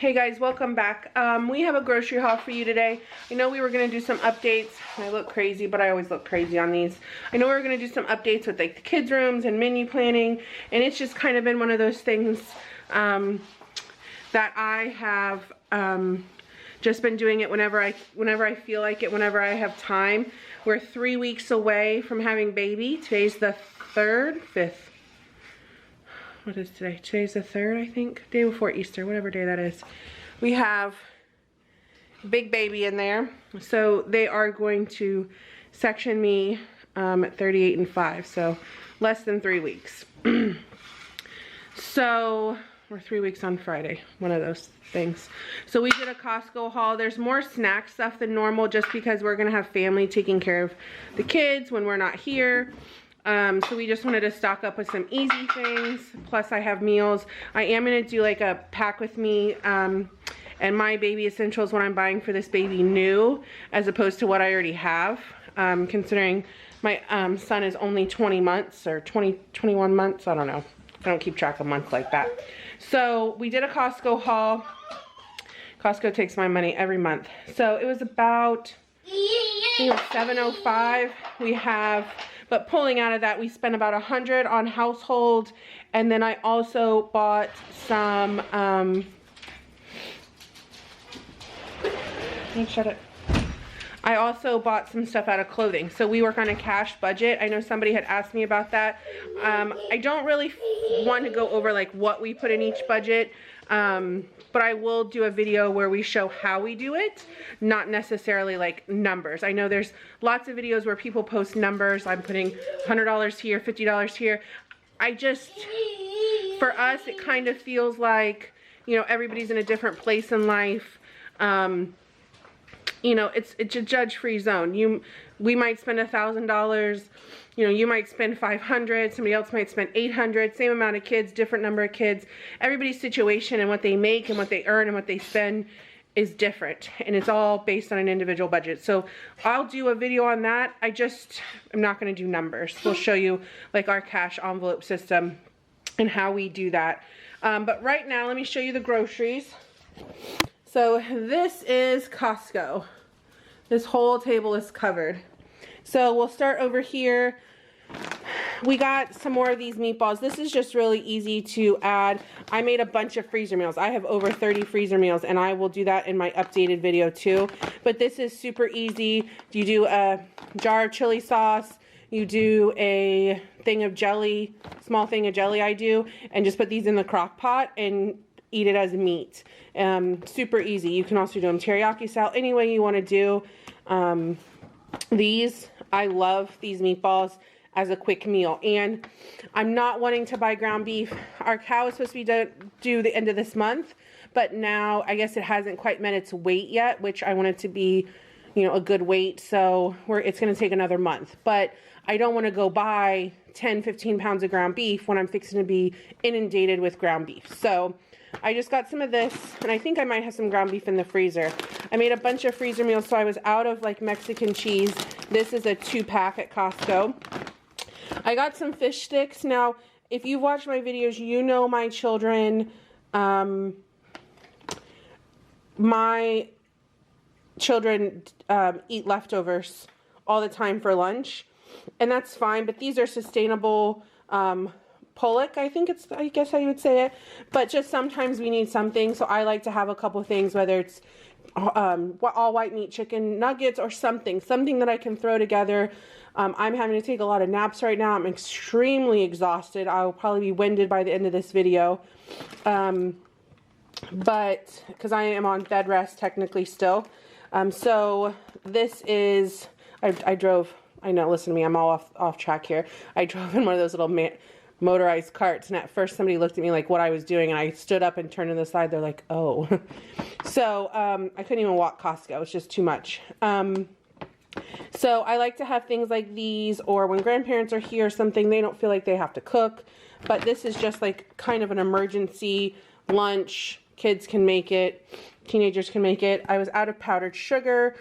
Hey guys, welcome back. We have a grocery haul for you today. I know we were going to do some updates. I look crazy, but I always look crazy on these. I know we were going to do some updates with like the kids' rooms and menu planning, and it's just kind of been one of those things that I have just been doing it whenever I feel like it, whenever I have time. We're 3 weeks away from having baby. Today's the 3rd, 5th. What is today? Today's the 3rd, I think. Day before Easter, whatever day that is. We have big baby in there. So they are going to section me at 38 and 5. So less than 3 weeks. So we're 3 weeks on Friday. One of those things. So we did a Costco haul. There's more snack stuff than normal just because we're going to have family taking care of the kids when we're not here. So we just wanted to stock up with some easy things. Plus I have meals. I am going to do like a pack with me and my baby essentials when I'm buying for this baby new as opposed to what I already have. Considering my son is only 20 months or 21 months. I don't know. I don't keep track of months like that. So we did a Costco haul. Costco takes my money every month. So it was about $7.05. We have... But pulling out of that, we spent about $100 on household, and then I also bought some, shut it. I also bought some stuff out of clothing. So we work on a cash budget. I know somebody had asked me about that. I don't really want to go over like what we put in each budget. But I will do a video where we show how we do it, not necessarily like numbers. I know there's lots of videos where people post numbers. I'm putting $100 here, $50 here. For us, it kind of feels like, you know, everybody's in a different place in life. You know, it's a judge-free zone. We might spend $1,000. You know, you might spend $500, somebody else might spend $800, same amount of kids, different number of kids. Everybody's situation and what they make and what they earn and what they spend is different. And it's all based on an individual budget. So I'll do a video on that. I'm not going to do numbers. We'll show you like our cash envelope system and how we do that. But right now, let me show you the groceries. So this is Costco. This whole table is covered. So we'll start over here. We got some more of these meatballs. This is just really easy to add. I made a bunch of freezer meals. I have over 30 freezer meals, and I will do that in my updated video too. But this is super easy. You do a jar of chili sauce. You do a thing of jelly, small thing of jelly I do, and just put these in the crock pot and eat it as meat. Super easy. You can also do them teriyaki style, any way you want to do. I love these meatballs as a quick meal, and I'm not wanting to buy ground beef. Our cow is supposed to be due the end of this month, but now I guess it hasn't quite met its weight yet, which I want it to be, you know, a good weight. So it's going to take another month, but I don't want to go buy 10, 15 pounds of ground beef when I'm fixing to be inundated with ground beef. So I just got some of this, and I think I might have some ground beef in the freezer. I made a bunch of freezer meals, so I was out of like Mexican cheese. This is a 2-pack at Costco. I got some fish sticks. Now, if you've watched my videos, you know my children, eat leftovers all the time for lunch, and that's fine, but these are sustainable, Pollock, I guess how you would say it, but just sometimes we need something, so I like to have a couple things, whether it's all white meat chicken nuggets or something that I can throw together. I'm having to take a lot of naps right now. I'm extremely exhausted. I'll probably be winded by the end of this video, but because I am on bed rest technically still. So this is, I know, listen to me, I'm all off track here. I drove in one of those little motorized carts, and at first somebody looked at me like what I was doing, and I stood up and turned to the side. They're like, oh. So I couldn't even walk Costco. It was just too much. So I like to have things like these, or when grandparents are here or something, they don't feel like they have to cook, but this is just like kind of an emergency lunch. Kids can make it, teenagers can make it. I was out of powdered sugar.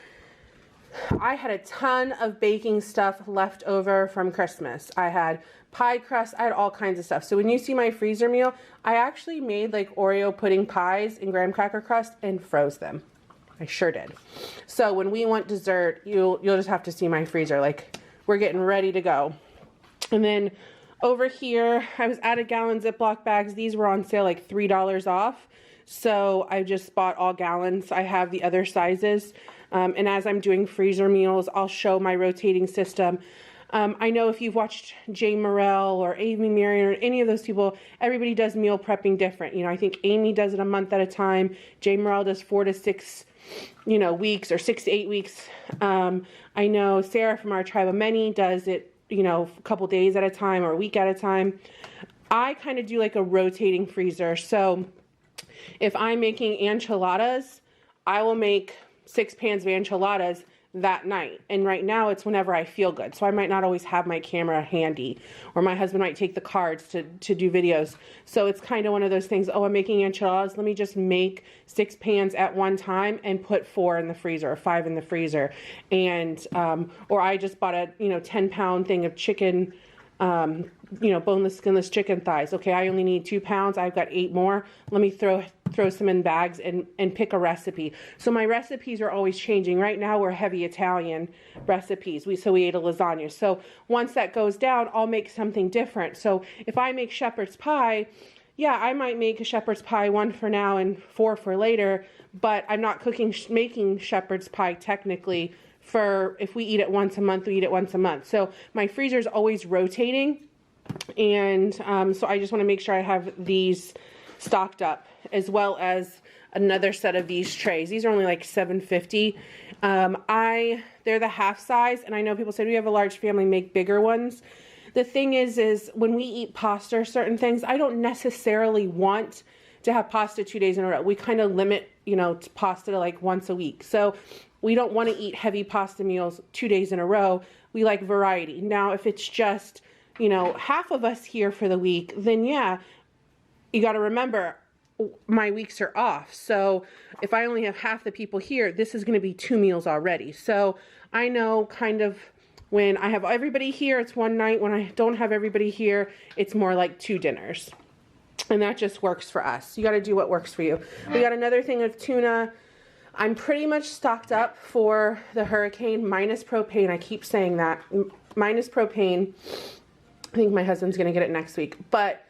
I had a ton of baking stuff left over from Christmas. I had pie crust, I had all kinds of stuff. So when you see my freezer meal, I actually made like Oreo pudding pies and graham cracker crust and froze them. I sure did. So when we want dessert, you'll just have to see my freezer. Like, we're getting ready to go. And then over here, I was out of gallon Ziploc bags. These were on sale like $3 off. So I just bought all gallons. I have the other sizes. And as I'm doing freezer meals, I'll show my rotating system. I know if you've watched Jay Morrell or Amy Marion or any of those people, everybody does meal prepping different. You know, I think Amy does it a month at a time. Jay Morrell does 4 to 6, weeks, or 6 to 8 weeks. I know Sarah from our Tribe of Many does it, a couple days at a time or a week at a time. I kind of do like a rotating freezer. So if I'm making enchiladas, I will make 6 pans of enchiladas that night. And right now it's whenever I feel good. So I might not always have my camera handy, or my husband might take the cards to do videos. So it's kind of one of those things, oh, I'm making enchiladas. Let me just make 6 pans at one time and put 4 in the freezer or 5 in the freezer. And, or I just bought a, 10-pound thing of chicken, boneless, skinless chicken thighs. Okay, I only need 2 pounds. I've got 8 more. Let me throw some in bags and pick a recipe. So my recipes are always changing. Right now we're heavy Italian recipes. We ate a lasagna. So once that goes down, I'll make something different. So if I make shepherd's pie, yeah, I might make a shepherd's pie 1 for now and 4 for later, but I'm not making shepherd's pie technically. For if we eat it once a month, we eat it once a month. So my freezer is always rotating. And so I just want to make sure I have these stocked up, as well as another set of these trays. These are only like $7.50. They're the half size, and I know people say, we have a large family, make bigger ones. The thing is when we eat pasta or certain things, I don't necessarily want to have pasta 2 days in a row. We kind of limit, pasta to like once a week. So we don't want to eat heavy pasta meals 2 days in a row. We like variety. Now, if it's just, half of us here for the week, then yeah, you got to remember, my weeks are off. So if I only have half the people here, this is going to be 2 meals already. So I know kind of when I have everybody here, it's one night. When I don't have everybody here, it's more like 2 dinners. And that just works for us. You got to do what works for you. We got another thing of tuna. I'm pretty much stocked up for the hurricane, minus propane. I keep saying that. Minus propane. I think my husband's going to get it next week. But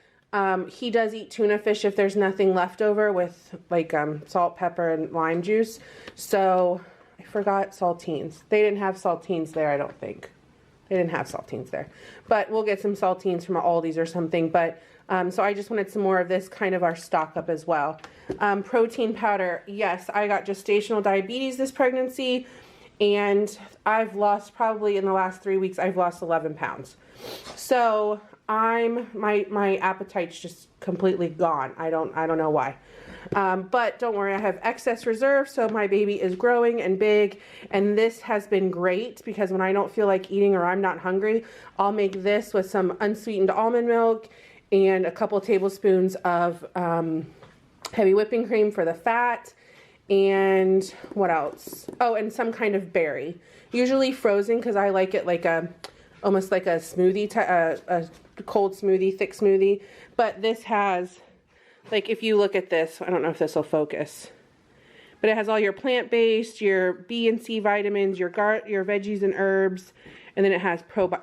he does eat tuna fish if there's nothing left over, with like salt, pepper, and lime juice. So I forgot saltines. They didn't have saltines there, I don't think. They didn't have saltines there. But we'll get some saltines from Aldi's or something. But so I just wanted some more of this, kind of our stock up as well. Protein powder. Yes, I got gestational diabetes this pregnancy. And I've lost, probably in the last 3 weeks, I've lost 11 pounds. So my appetite's just completely gone. I don't know why. But don't worry, I have excess reserve, so my baby is growing and big, and this has been great because when I don't feel like eating or I'm not hungry, I'll make this with some unsweetened almond milk and a couple tablespoons of heavy whipping cream for the fat, and what else? Oh, and some kind of berry, usually frozen because I like it like almost like a smoothie, a cold smoothie, thick smoothie. But this has, like, if you look at this, I don't know if this will focus, but it has all your plant-based, your B and C vitamins, your veggies and herbs, and then it has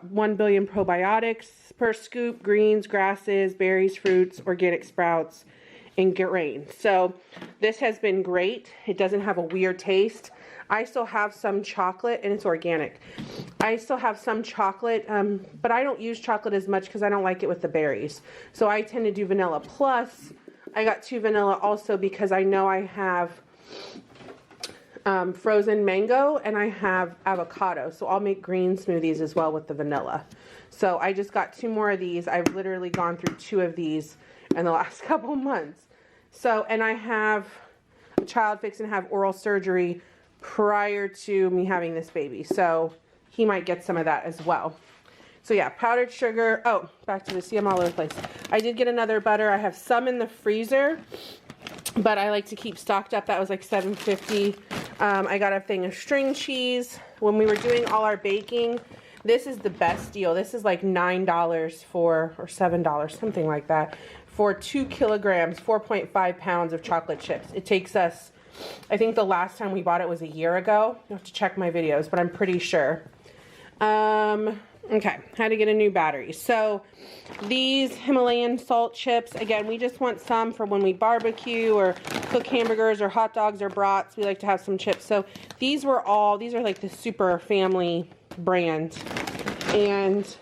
1 billion probiotics per scoop, greens, grasses, berries, fruits, organic sprouts, and grain. So this has been great. It doesn't have a weird taste. I still have some chocolate, and it's organic. I still have some chocolate, but I don't use chocolate as much because I don't like it with the berries. So I tend to do vanilla. Plus, I got 2 vanilla also because I know I have frozen mango and I have avocado. So I'll make green smoothies as well with the vanilla. So I just got 2 more of these. I've literally gone through 2 of these in the last couple months. So, and I have a child fixing to have oral surgery prior to me having this baby. So he might get some of that as well. So yeah, powdered sugar. Oh, back to the, see, I'm all over the place. I did get another butter. I have some in the freezer, but I like to keep stocked up. That was like $7.50. I got a thing of string cheese. When we were doing all our baking, this is the best deal. This is like $9 or $7, something like that, for 2 kilograms, 4.5 pounds of chocolate chips. It takes us, I think the last time we bought it was a year ago. You have to check my videos, but I'm pretty sure. Okay, how to get a new battery. So these Himalayan salt chips, again, we just want some for when we barbecue or cook hamburgers or hot dogs or brats. We like to have some chips. So these are like the Super Family brand. And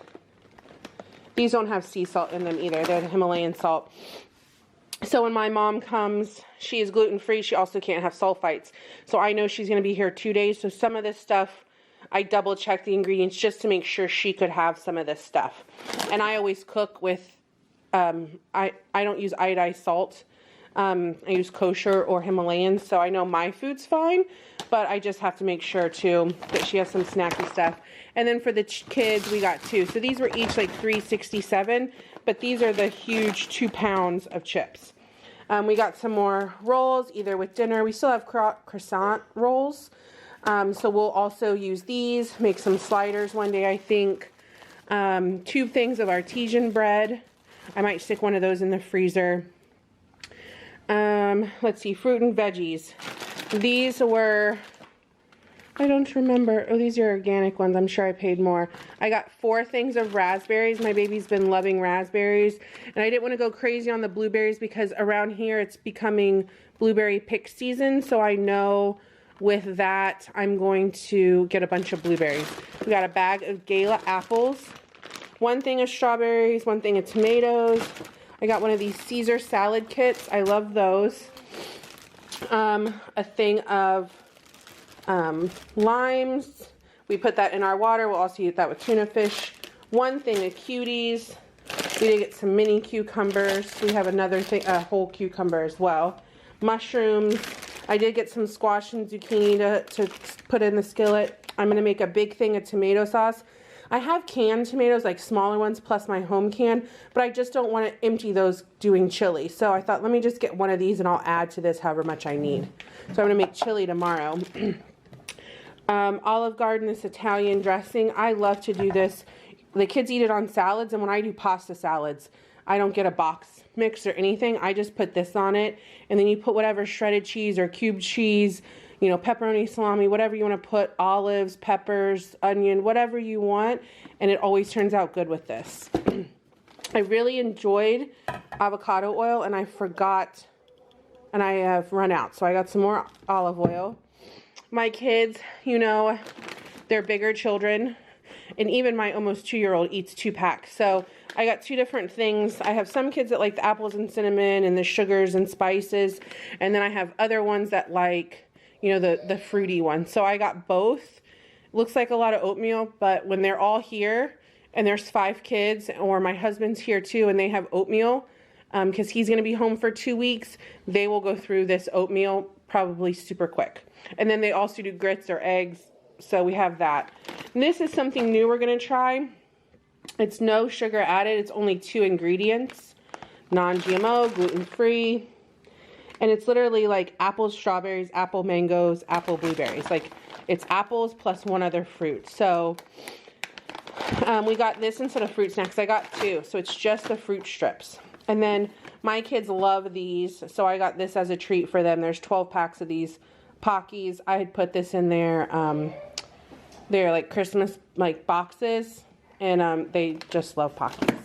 these don't have sea salt in them either. They're the Himalayan salt. So when my mom comes, she is gluten-free. She also can't have sulfites. So I know she's going to be here 2 days. So some of this stuff, I double check the ingredients just to make sure she could have some of this stuff. And I always cook with, I don't use iodized salt. I use kosher or Himalayan, so I know my food's fine, but I just have to make sure too that she has some snacky stuff. And then for the kids, we got 2. So these were each like $3.67, but these are the huge 2 pounds of chips. We got some more rolls, either with dinner. We still have croissant rolls. So we'll also use these, make some sliders one day, I think. 2 things of artesian bread. I might stick one of those in the freezer. Let's see, fruit and veggies. These were, I don't remember. Oh, these are organic ones. I'm sure I paid more. I got 4 things of raspberries. My baby's been loving raspberries. And I didn't want to go crazy on the blueberries because around here it's becoming blueberry pick season. So I know with that, I'm going to get a bunch of blueberries. We got a bag of Gala apples, 1 thing of strawberries, 1 thing of tomatoes. I got one of these Caesar salad kits. I love those. A thing of limes. We put that in our water. We'll also eat that with tuna fish. 1 thing of cuties. We did get some mini cucumbers. We have another thing, a whole cucumber as well. Mushrooms. I did get some squash and zucchini to put in the skillet. I'm going to make a big thing of tomato sauce. I have canned tomatoes, like smaller ones, plus my home can, but I just don't want to empty those doing chili. So I thought, let me just get one of these and I'll add to this however much I need. So I'm going to make chili tomorrow. Olive Garden, this Italian dressing. I love to do this. The kids eat it on salads, and when I do pasta salads, I don't get a box mix or anything. I just put this on it, and then you put whatever shredded cheese or cubed cheese, you know, pepperoni, salami, whatever you want to put, olives, peppers, onion, whatever you want, and it always turns out good with this. I really enjoyed avocado oil, and I forgot, and I have run out, so I got some more olive oil. My kids, you know, they're bigger children, and even my almost 2-year-old eats 2 packs, so I got 2 different things. I have some kids that like the apples and cinnamon and the sugars and spices, and then I have other ones that like, you know, the fruity one. So I got both. Looks like a lot of oatmeal, but when they're all here and there's 5 kids, or my husband's here too and they have oatmeal, because he's going to be home for 2 weeks, they will go through this oatmeal probably super quick. And then they also do grits or eggs, so we have that. And this is something new we're going to try. It's no sugar added. It's only 2 ingredients. Non-GMO, gluten-free. And it's literally like apples, strawberries, apple mangoes, apple blueberries. Like, it's apples plus 1 other fruit. So, we got this instead of fruit snacks. I got 2. So, it's just the fruit strips. And then, my kids love these. So, I got this as a treat for them. There's 12 packs of these Pockies. I had put this in their, like, Christmas, like, boxes. And, they just love Pockies.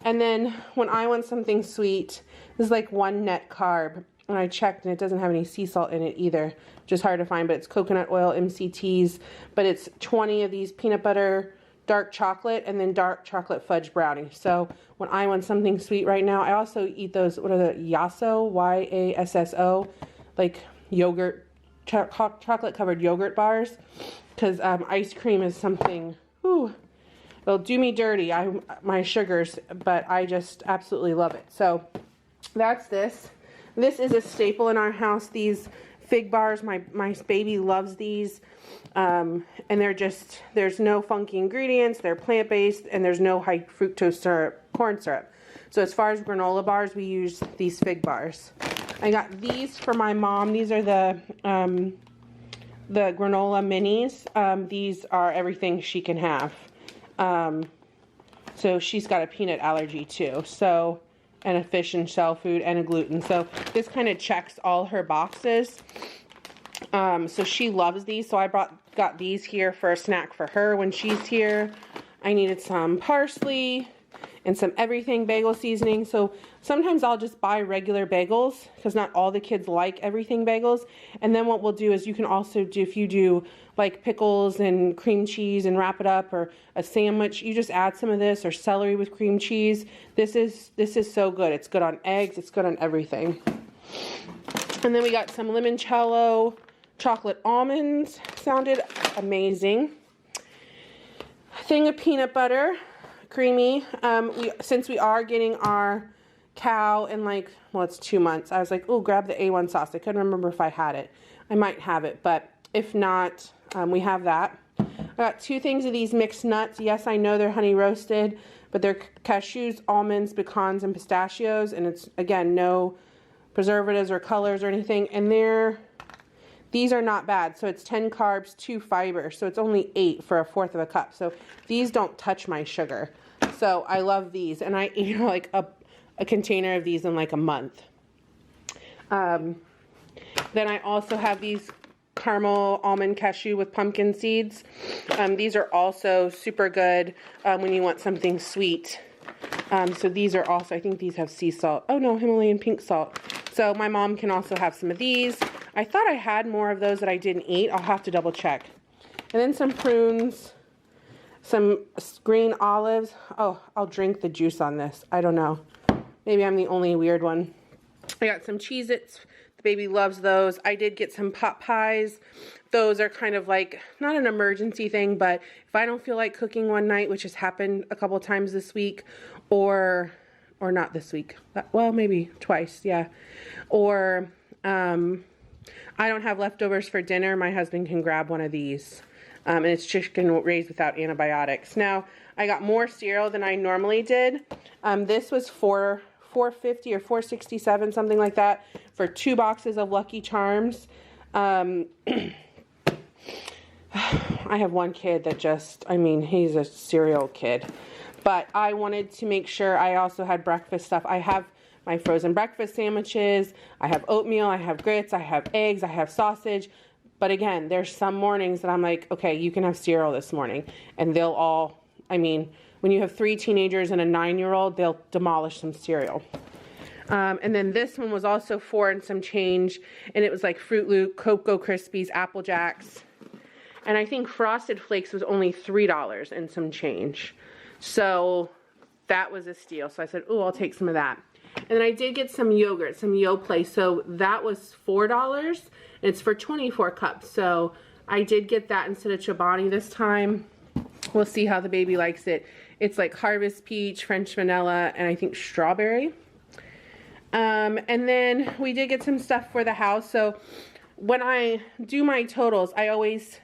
And then, when I want something sweet, this is like 1 net carb. And I checked, and it doesn't have any sea salt in it either, which is hard to find, but it's coconut oil, MCTs, but it's 20 of these peanut butter, dark chocolate, and then dark chocolate fudge brownie. So when I want something sweet right now, I also eat those, what are the Yasso, Y-A-S-S-O, like yogurt, chocolate covered yogurt bars, because ice cream is something, whew, it'll do me dirty, my sugars, but I just absolutely love it. So that's this. This is a staple in our house, these fig bars. My baby loves these. And they're just, there's no funky ingredients. They're plant-based, and there's no high fructose syrup, corn syrup. So as far as granola bars, we use these fig bars. I got these for my mom. These are the the granola minis. These are everything she can have. So she's got a peanut allergy too. So, and a fish and shell food and a gluten. So this kind of checks all her boxes. So she loves these. So I got these here for a snack for her when she's here. I needed some parsley and some everything bagel seasoning. So sometimes I'll just buy regular bagels because not all the kids like everything bagels. And then what we'll do is you can also do, if you do like pickles and cream cheese and wrap it up, or a sandwich, you just add some of this, or celery with cream cheese. This is so good. It's good on eggs. It's good on everything. And then we got some limoncello chocolate almonds. Sounded amazing. Thing of peanut butter. Creamy. Since we are getting our cow in like, well, it's 2 months, I was like, oh, grab the A1 sauce. I couldn't remember if I had it. I might have it, but if not, we have that. I got 2 things of these mixed nuts. Yes, I know they're honey roasted, but they're cashews, almonds, pecans, and pistachios, and it's, again, no preservatives or colors or anything, and these are not bad. So it's 10 carbs, 2 fiber, so it's only 8 for 1/4 of a cup. So these don't touch my sugar. So I love these, and I eat like a container of these in like a month. Then I also have these caramel almond cashew with pumpkin seeds. These are also super good when you want something sweet. So these are also, I think these have sea salt. Oh no, Himalayan pink salt. So my mom can also have some of these. I thought I had more of those that I didn't eat. I'll have to double check. And then some prunes, some green olives. Oh, I'll drink the juice on this. I don't know. Maybe I'm the only weird one. I got some Cheez-Its. The baby loves those. I did get some pot pies. Those are kind of like, not an emergency thing, but if I don't feel like cooking one night, which has happened a couple times this week, or not this week, well, maybe twice, yeah. Or I don't have leftovers for dinner, my husband can grab one of these. And it's chicken raised without antibiotics. Now, I got more cereal than I normally did. This was $4.50 or $4.67, something like that, for 2 boxes of Lucky Charms. I have one kid that just, I mean, he's a cereal kid. But I wanted to make sure I also had breakfast stuff. I have my frozen breakfast sandwiches, I have oatmeal, I have grits, I have eggs, I have sausage. But again, there's some mornings that I'm like, okay, you can have cereal this morning. And they'll all, I mean, when you have 3 teenagers and a 9-year-old, they'll demolish some cereal. And then this one was also 4 and some change. And it was like Fruit Loop, Cocoa Krispies, Apple Jacks. And I think Frosted Flakes was only $3 and some change. So that was a steal. So I said, oh, I'll take some of that. And then I did get some yogurt, some Yoplait. So that was $4. It's for 24 cups. So I did get that instead of Chobani this time. We'll see how the baby likes it. It's like Harvest Peach, French Vanilla, and I think strawberry. And then we did get some stuff for the house. So when I do my totals, I always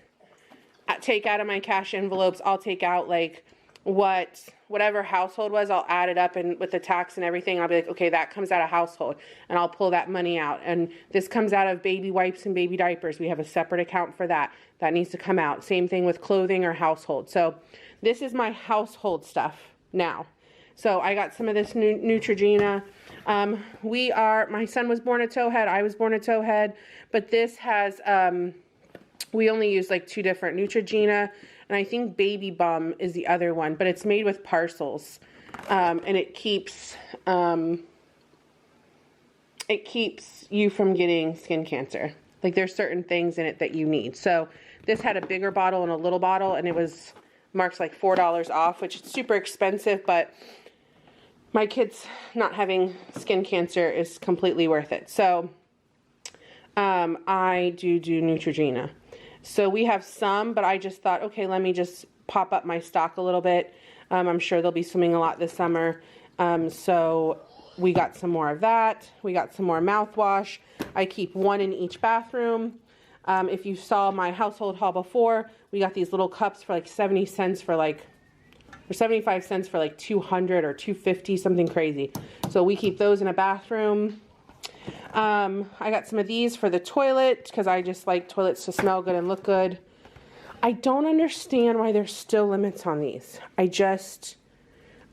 take out of my cash envelopes, I'll take out like whatever household was, I'll add it up, and with the tax and everything, I'll be like, okay, that comes out of household, and I'll pull that money out. And this comes out of baby wipes and baby diapers. We have a separate account for that. That needs to come out. Same thing with clothing or household. So this is my household stuff now. So I got some of this Neutrogena. My son was born a towhead. I was born a towhead, but this has, we only use like 2 different Neutrogena. And I think Baby Bum is the other one, but it's made with parcels, and it keeps you from getting skin cancer. Like there's certain things in it that you need. So this had a bigger bottle and a little bottle, and it was marked like $4 off, which is super expensive, but my kids not having skin cancer is completely worth it. So I do Neutrogena. So we have some, but I just thought, okay, let me just pop up my stock a little bit. I'm sure they'll be swimming a lot this summer. So we got some more of that. We got some more mouthwash. I keep 1 in each bathroom. If you saw my household haul before, we got these little cups for like 70 cents for like, or 75 cents for like 200 or 250, something crazy. So we keep those in a bathroom. I got some of these for the toilet because I just like toilets to smell good and look good. I don't understand why there's still limits on these. I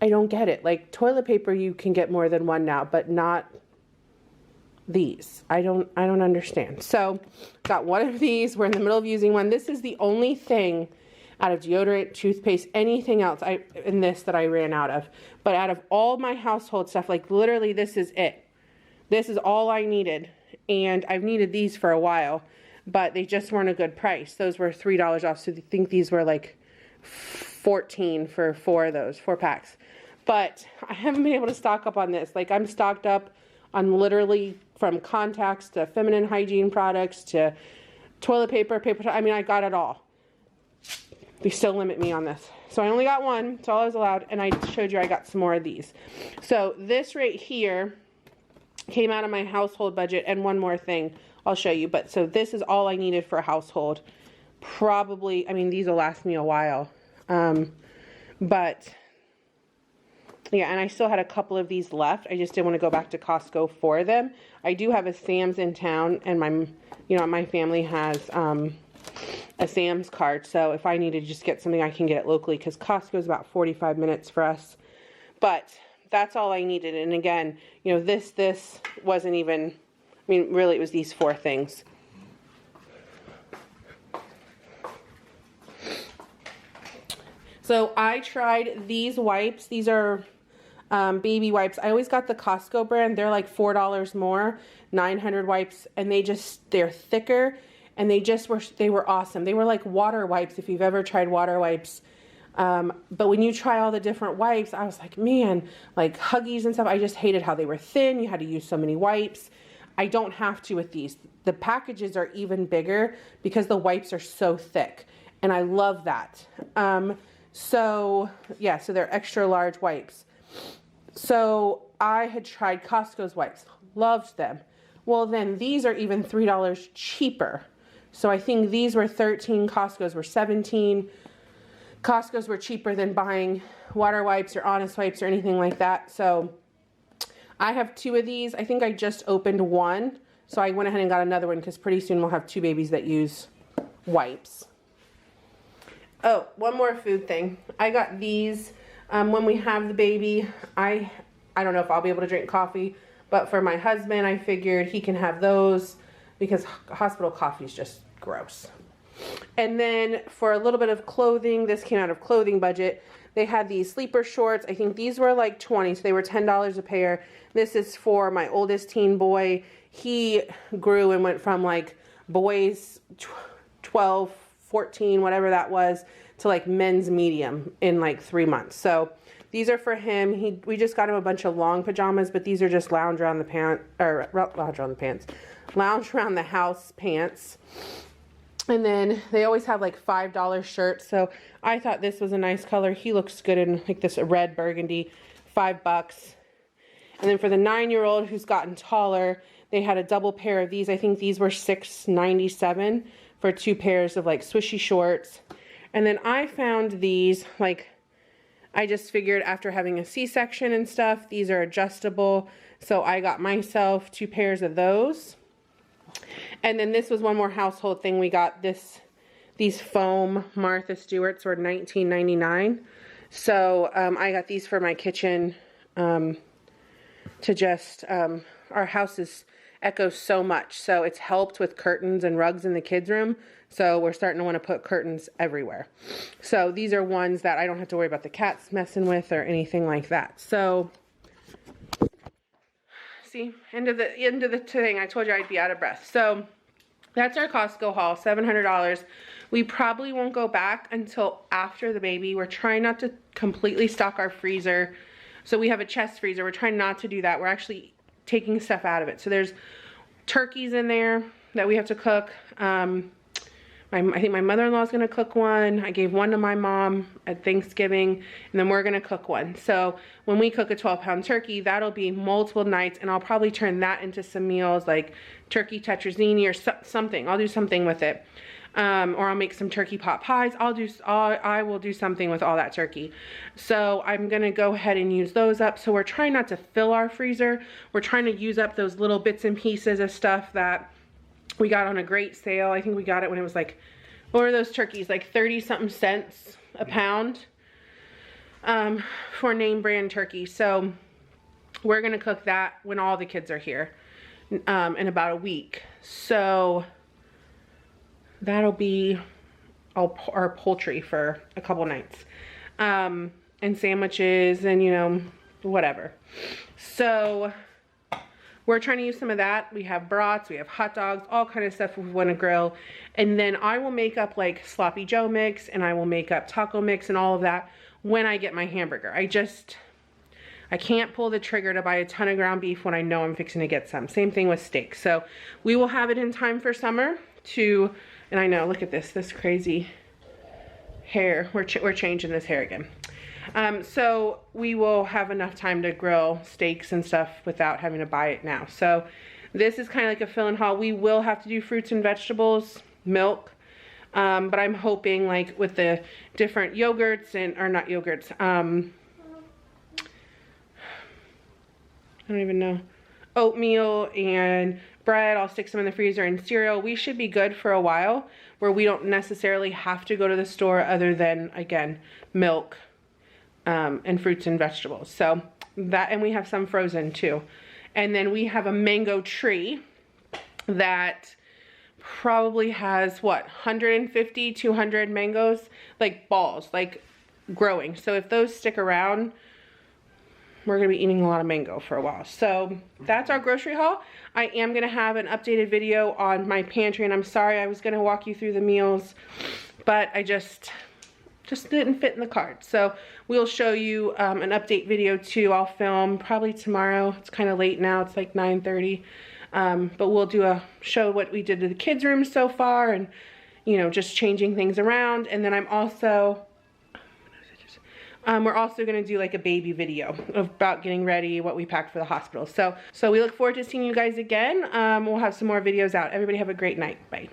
don't get it. Like toilet paper, you can get more than one now, but not these. I don't understand. So got one of these. We're in the middle of using one. This is the only thing out of deodorant, toothpaste, anything else in this that I ran out of. But out of all my household stuff, like literally this is it. This is all I needed. And I've needed these for a while, but they just weren't a good price. Those were $3 off. So I think these were like 14 for 4 of those, 4 packs. But I haven't been able to stock up on this. Like I'm stocked up on literally from contacts to feminine hygiene products to toilet paper, I mean, I got it all. They still limit me on this. So I only got one. That's all I was allowed. And I showed you I got some more of these. So this right here came out of my household budget. And one more thing I'll show you. But so this is all I needed for a household. Probably, I mean, these will last me a while. But yeah, and I still had a couple of these left. I just didn't want to go back to Costco for them. I do have a Sam's in town, and my family has a Sam's card. So if I need to just get something, I can get it locally because Costco is about 45 minutes for us. But that's all I needed. And again, this wasn't even, I mean, really it was these 4 things. So I tried these wipes. These are baby wipes. I always got the Costco brand. They're like $4 more, 900 wipes, and they're thicker, and they were awesome. They were like water wipes if you've ever tried water wipes. But when you try all the different wipes, I was like, man, like Huggies and stuff, I just hated how they were thin. You had to use so many wipes. I don't have to with these. The packages are even bigger because the wipes are so thick, and I love that. So yeah, so they're extra large wipes. So I had tried Costco's wipes, loved them. Well, then these are even $3 cheaper. So I think these were 13, Costco's were 17. Costco's were cheaper than buying water wipes or Honest wipes or anything like that. So I have 2 of these. I think I just opened one. So I went ahead and got another one because pretty soon we'll have 2 babies that use wipes. Oh, one more food thing. I got these when we have the baby. I don't know if I'll be able to drink coffee, but for my husband, I figured he can have those because hospital coffee is just gross. And then for a little bit of clothing, this came out of clothing budget. They had these sleeper shorts. I think these were like 20, so they were $10 a pair. This is for my oldest teen boy. He grew and went from like boys 12, 14, whatever that was, to like men's medium in like 3 months. So these are for him. We just got him a bunch of long pajamas, but these are just lounge around the house pants. And then they always have like $5 shirts. So I thought this was a nice color. He looks good in like this red burgundy, $5. And then for the 9-year-old who's gotten taller, they had a double pair of these. I think these were $6.97 for 2 pairs of like swishy shorts. And then I found these, like, I just figured after having a C-section and stuff, these are adjustable. So I got myself 2 pairs of those. And then this was one more household thing. We got these foam Martha Stewart's were $19.99. So I got these for my kitchen to just, our house echoes so much. So it's helped with curtains and rugs in the kids' room. So we're starting to want to put curtains everywhere. So these are ones that I don't have to worry about the cats messing with or anything like that. So see, end of the thing. I told you I'd be out of breath. So that's our Costco haul, $700. We probably won't go back until after the baby. We're trying not to completely stock our freezer. So we have a chest freezer. We're trying not to do that. We're actually taking stuff out of it. So there's turkeys in there that we have to cook. I think my mother-in-law is going to cook one. I gave one to my mom at Thanksgiving, and then we're going to cook one. So when we cook a 12-pound turkey, that'll be multiple nights, and I'll probably turn that into some meals like turkey tetrazzini or something. I'll do something with it. or I'll make some turkey pot pies. I will do something with all that turkey. So I'm gonna go ahead and use those up. So we're trying not to fill our freezer. We're trying to use up those little bits and pieces of stuff that we got on a great sale. I think we got it when it was like, what were those turkeys? Like 30 something cents a pound for name brand turkey. So we're gonna cook that when all the kids are here in about a week. So that'll be our poultry for a couple nights. And sandwiches and, you know, whatever. So we're trying to use some of that. We have brats, we have hot dogs, all kind of stuff we want to grill. And then I will make up like sloppy joe mix, and I will make up taco mix and all of that when I get my hamburger. I can't pull the trigger to buy a ton of ground beef when I know I'm fixing to get some. Same thing with steak. So we will have it in time for summer to, and I know, look at this crazy hair. We're changing this hair again. So we will have enough time to grill steaks and stuff without having to buy it now. So this is kind of like a fill-in haul. We will have to do fruits and vegetables, milk, but I'm hoping like with the different yogurts or not yogurts, I don't even know, oatmeal and bread, I'll stick some in the freezer, and cereal. We should be good for a while where we don't necessarily have to go to the store other than, again, milk and fruits and vegetables. So that, and we have some frozen too. And then we have a mango tree that probably has what, 150, 200 mangoes, like balls, like growing. So if those stick around, we're gonna be eating a lot of mango for a while. So that's our grocery haul. I am gonna have an updated video on my pantry, and I'm sorry I was gonna walk you through the meals, but I just didn't fit in the card. So we'll show you an update video too. I'll film probably tomorrow. It's kind of late now, it's like 9:30. But we'll do a show what we did to the kids' room so far, and you know, just changing things around. And then I'm also, we're also going to do like a baby video about getting ready, what we packed for the hospital. So we look forward to seeing you guys again. We'll have some more videos out. Everybody have a great night. Bye.